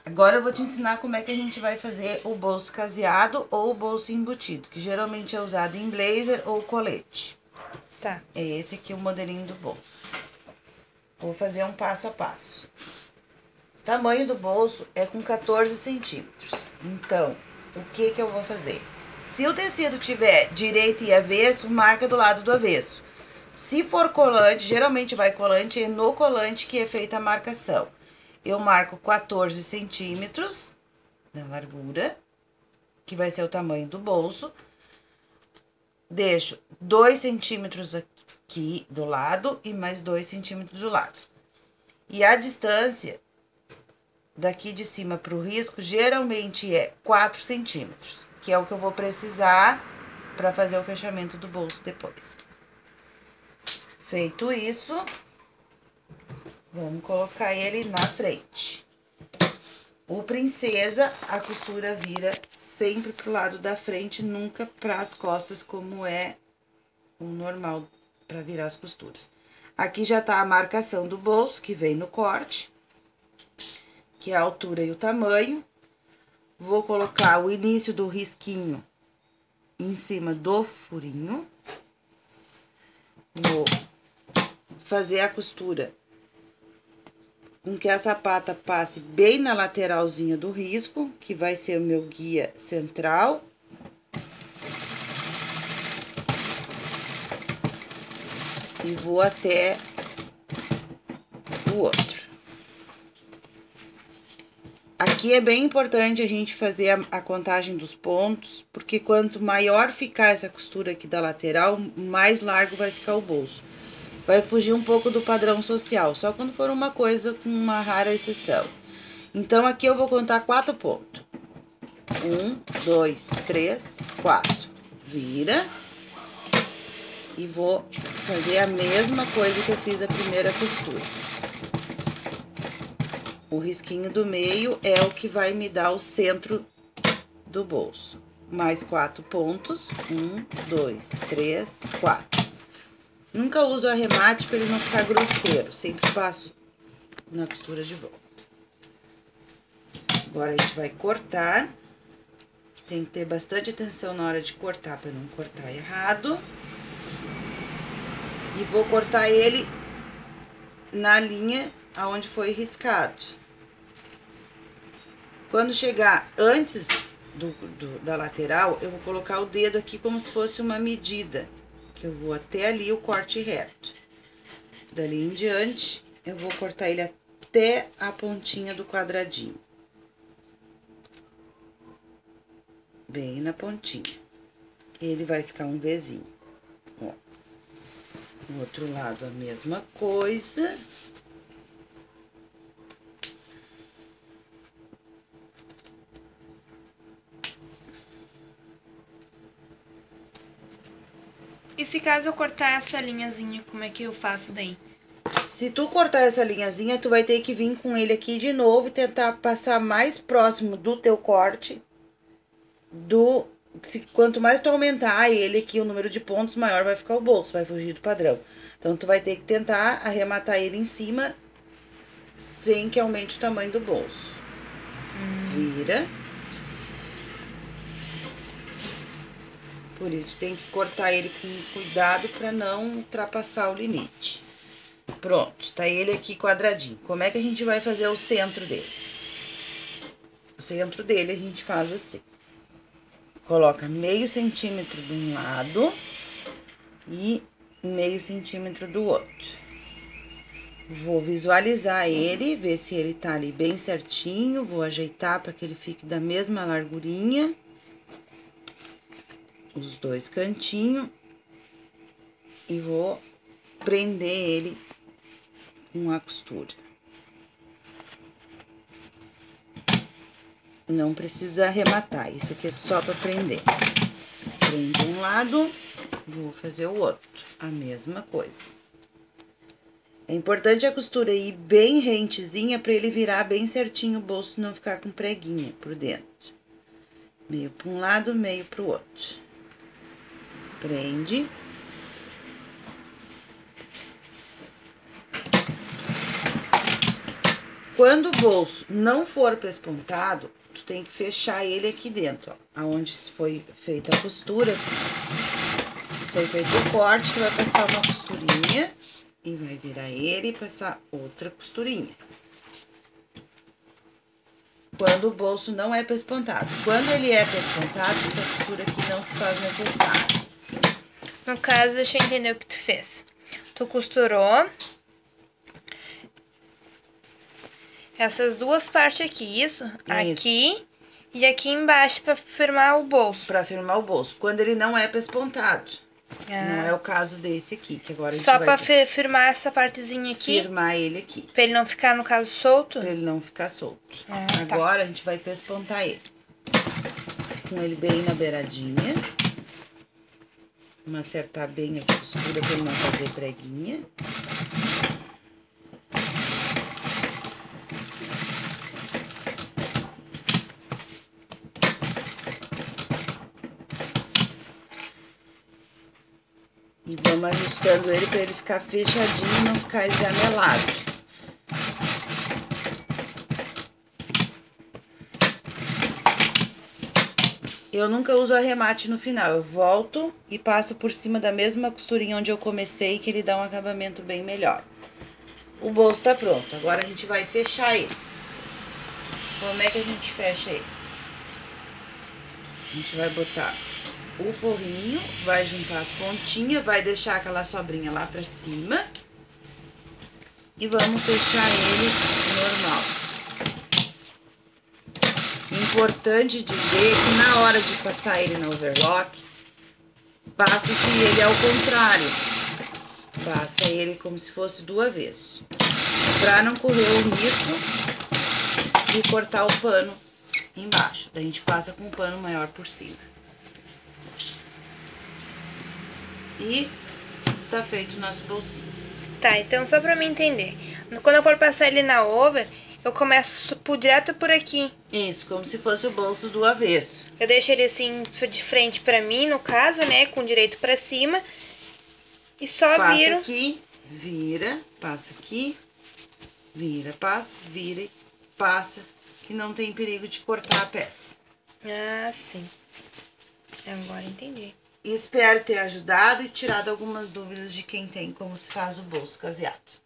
Agora eu vou te ensinar como é que a gente vai fazer o bolso caseado ou o bolso embutido, que geralmente é usado em blazer ou colete. Tá. É esse aqui o modelinho do bolso. Vou fazer um passo a passo. O tamanho do bolso é com 14 centímetros. Então, o que eu vou fazer? Se o tecido tiver direito e avesso, marca do lado do avesso. Se for colante, geralmente vai colante, é no colante que é feita a marcação. Eu marco 14 centímetros na largura, que vai ser o tamanho do bolso. Deixo 2 centímetros aqui do lado e mais 2 centímetros do lado. E a distância daqui de cima para o risco geralmente é 4 centímetros, que é o que eu vou precisar para fazer o fechamento do bolso depois. Feito isso, vamos colocar ele na frente. O princesa, a costura vira sempre pro lado da frente, nunca para as costas, como é o normal para virar as costuras. Aqui já tá a marcação do bolso, que vem no corte, que é a altura e o tamanho. Vou colocar o início do risquinho em cima do furinho. Vou fazer a costura com que a sapata passe bem na lateralzinha do risco, que vai ser o meu guia central. E vou até o outro. Aqui é bem importante a gente fazer a contagem dos pontos, porque quanto maior ficar essa costura aqui da lateral, mais largo vai ficar o bolso. Vai fugir um pouco do padrão social, só quando for uma coisa com uma rara exceção. Então, aqui eu vou contar 4 pontos. 1, 2, 3, 4. Vira. E vou fazer a mesma coisa que eu fiz a primeira costura. O risquinho do meio é o que vai me dar o centro do bolso. Mais 4 pontos. 1, 2, 3, 4. Nunca uso arremate para ele não ficar grosseiro. Sempre passo na costura de volta. Agora, a gente vai cortar. Tem que ter bastante atenção na hora de cortar, para não cortar errado. E vou cortar ele na linha aonde foi riscado. Quando chegar antes da lateral, eu vou colocar o dedo aqui como se fosse uma medida. Que eu vou até ali o corte reto. Dali em diante, eu vou cortar ele até a pontinha do quadradinho. Bem na pontinha. Ele vai ficar um Vzinho. Ó. Do outro lado, a mesma coisa. E se caso eu cortar essa linhazinha, como é que eu faço daí? Se tu cortar essa linhazinha, tu vai ter que vir com ele aqui de novo e tentar passar mais próximo do teu corte. Quanto mais tu aumentar ele aqui, o número de pontos, maior vai ficar o bolso, vai fugir do padrão. Então, tu vai ter que tentar arrematar ele em cima, sem que aumente o tamanho do bolso. Vira. Por isso, tem que cortar ele com cuidado para não ultrapassar o limite. Pronto, tá ele aqui quadradinho. Como é que a gente vai fazer o centro dele? O centro dele a gente faz assim. Coloca meio centímetro de um lado e meio centímetro do outro. Vou visualizar ele, ver se ele tá ali bem certinho. Vou ajeitar para que ele fique da mesma largurinha. Os dois cantinhos. E vou prender ele com a costura. Não precisa arrematar, isso aqui é só para prender. Prende um lado, vou fazer o outro, a mesma coisa. É importante a costura ir bem rentezinha para ele virar bem certinho o bolso, não ficar com preguinha por dentro. Meio para um lado, meio para o outro. Prende. Quando o bolso não for pespontado, tu tem que fechar ele aqui dentro, ó. Aonde foi feita a costura, foi feito o corte, tu vai passar uma costurinha e vai virar ele e passar outra costurinha. Quando o bolso não é pespontado. Quando ele é pespontado, essa costura aqui não se faz necessária. No caso, deixa eu entender o que tu fez. Tu costurou essas duas partes aqui, isso? Aqui e aqui embaixo pra firmar o bolso. Pra firmar o bolso. Quando ele não é pespontado. Não é o caso desse aqui, que agora a gente só vai... pra firmar essa partezinha aqui? Firmar ele aqui. Pra ele não ficar, no caso, solto? Pra ele não ficar solto. Tá. Agora a gente vai pespontar ele. Com ele bem na beiradinha. Vamos acertar bem essa costura pra ele não fazer preguinha. E vamos ajustando ele para ele ficar fechadinho e não ficar esganelado. Eu nunca uso arremate no final, eu volto e passo por cima da mesma costurinha onde eu comecei, que ele dá um acabamento bem melhor. O bolso tá pronto, agora a gente vai fechar ele. Como é que a gente fecha ele? A gente vai botar o forrinho, vai juntar as pontinhas, vai deixar aquela sobrinha lá pra cima e vamos fechar ele normal. Importante dizer que na hora de passar ele no overlock, passa-se ele ao contrário. Passa ele como se fosse do avesso, pra não correr o risco de cortar o pano embaixo. Daí a gente passa com um pano maior por cima. E tá feito o nosso bolsinho. Tá, então só pra mim entender. Quando eu for passar ele na over, eu começo direto por aqui. Isso, como se fosse o bolso do avesso. Eu deixo ele assim de frente pra mim, no caso, né? Com o direito pra cima. E só passa viro. Passa aqui, vira, passa aqui, vira, passa, vira e passa. Que não tem perigo de cortar a peça. Ah, sim. Agora entendi. Espero ter ajudado e tirado algumas dúvidas de quem tem como se faz o bolso caseado.